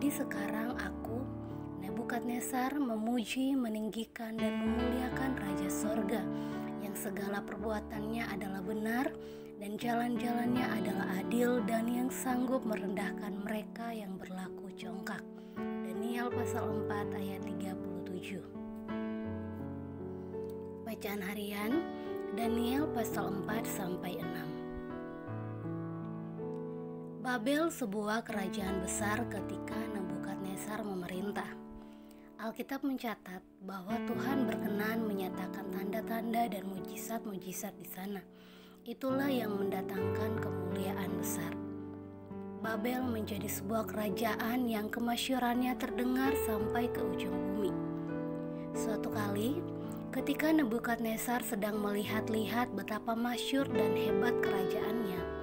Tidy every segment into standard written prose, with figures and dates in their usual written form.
Jadi sekarang aku, Nebukadnezar, memuji, meninggikan, dan memuliakan Raja Sorga, yang segala perbuatannya adalah benar, dan jalan-jalannya adalah adil, dan yang sanggup merendahkan mereka yang berlaku congkak. Daniel pasal 4 ayat 37. Bacaan harian Daniel pasal 4 sampai 6. Babel sebuah kerajaan besar ketika Nebukadnezar memerintah. Alkitab mencatat bahwa Tuhan berkenan menyatakan tanda-tanda dan mujizat-mujizat di sana. Itulah yang mendatangkan kemuliaan besar. Babel menjadi sebuah kerajaan yang kemasyurannya terdengar sampai ke ujung bumi. Suatu kali, ketika Nebukadnezar sedang melihat-lihat betapa masyhur dan hebat kerajaannya,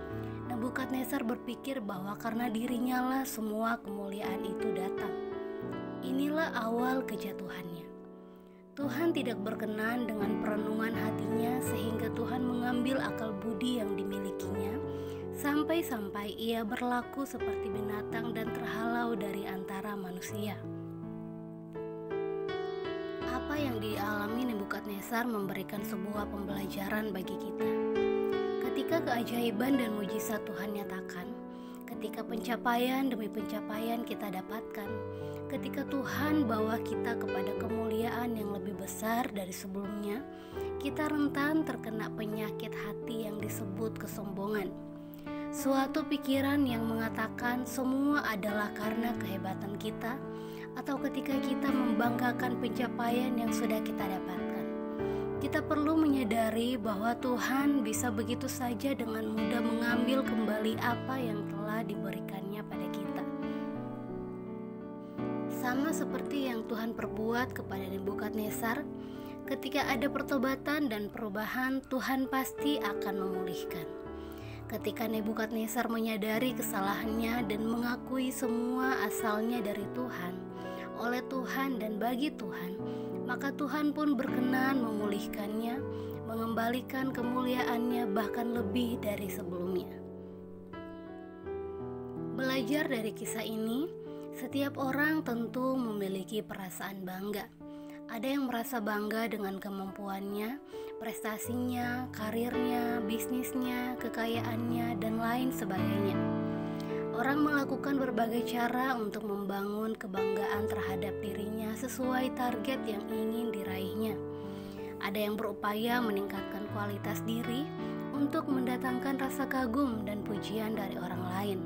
Nebukadnezar berpikir bahwa karena dirinya lah semua kemuliaan itu datang. Inilah awal kejatuhannya. Tuhan tidak berkenan dengan perenungan hatinya sehingga Tuhan mengambil akal budi yang dimilikinya sampai-sampai ia berlaku seperti binatang dan terhalau dari antara manusia. Apa yang dialami Nebukadnezar memberikan sebuah pembelajaran bagi kita. Ketika keajaiban dan mujizat Tuhan nyatakan, ketika pencapaian demi pencapaian kita dapatkan, ketika Tuhan bawa kita kepada kemuliaan yang lebih besar dari sebelumnya, kita rentan terkena penyakit hati yang disebut kesombongan. Suatu pikiran yang mengatakan semua adalah karena kehebatan kita, atau ketika kita membanggakan pencapaian yang sudah kita dapatkan. Kita perlu menyadari bahwa Tuhan bisa begitu saja dengan mudah mengambil kembali apa yang telah diberikannya pada kita. Sama seperti yang Tuhan perbuat kepada Nebukadnezar, ketika ada pertobatan dan perubahan, Tuhan pasti akan memulihkan. Ketika Nebukadnezar menyadari kesalahannya dan mengakui semua asalnya dari Tuhan, oleh Tuhan dan bagi Tuhan, maka Tuhan pun berkenan memulihkannya, mengembalikan kemuliaannya bahkan lebih dari sebelumnya. Belajar dari kisah ini, setiap orang tentu memiliki perasaan bangga. Ada yang merasa bangga dengan kemampuannya, prestasinya, karirnya, bisnisnya, kekayaannya, dan lain sebagainya. Orang melakukan berbagai cara untuk membangun kebanggaan terhadap dirinya sesuai target yang ingin diraihnya. Ada yang berupaya meningkatkan kualitas diri untuk mendatangkan rasa kagum dan pujian dari orang lain.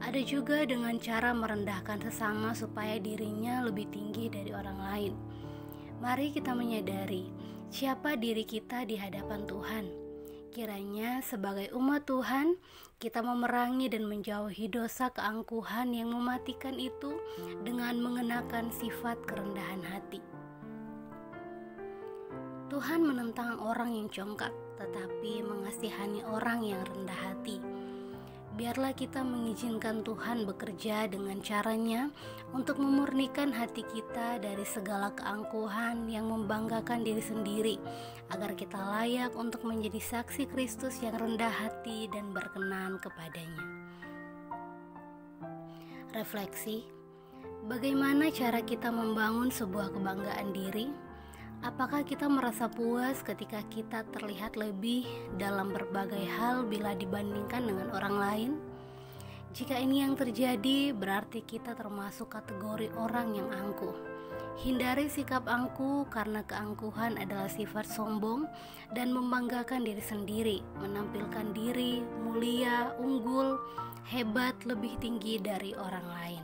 Ada juga dengan cara merendahkan sesama supaya dirinya lebih tinggi dari orang lain. Mari kita menyadari siapa diri kita di hadapan Tuhan. Kiranya sebagai umat Tuhan, kita memerangi dan menjauhi dosa keangkuhan yang mematikan itu dengan mengenakan sifat kerendahan hati. Tuhan menentang orang yang congkak, tetapi mengasihani orang yang rendah hati. Biarlah kita mengizinkan Tuhan bekerja dengan caranya untuk memurnikan hati kita dari segala keangkuhan yang membanggakan diri sendiri, agar kita layak untuk menjadi saksi Kristus yang rendah hati dan berkenan kepadanya. Refleksi, bagaimana cara kita membangun sebuah kebanggaan diri? Apakah kita merasa puas ketika kita terlihat lebih dalam berbagai hal bila dibandingkan dengan orang lain? Jika ini yang terjadi, berarti kita termasuk kategori orang yang angkuh. Hindari sikap angkuh karena keangkuhan adalah sifat sombong dan membanggakan diri sendiri, menampilkan diri mulia, unggul, hebat, lebih tinggi dari orang lain.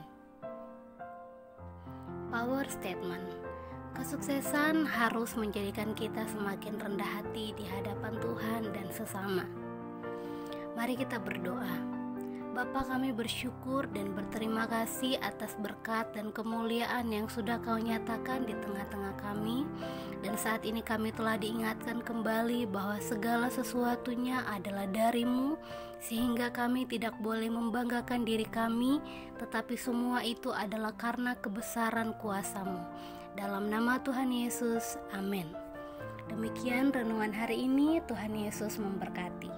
Power statement. Kesuksesan harus menjadikan kita semakin rendah hati di hadapan Tuhan dan sesama. Mari kita berdoa. Bapa, kami bersyukur dan berterima kasih atas berkat dan kemuliaan yang sudah Kau nyatakan di tengah-tengah kami. Dan saat ini kami telah diingatkan kembali bahwa segala sesuatunya adalah dari-Mu, sehingga kami tidak boleh membanggakan diri kami, tetapi semua itu adalah karena kebesaran kuasa-Mu. Dalam nama Tuhan Yesus, amin. Demikian renungan hari ini, Tuhan Yesus memberkati.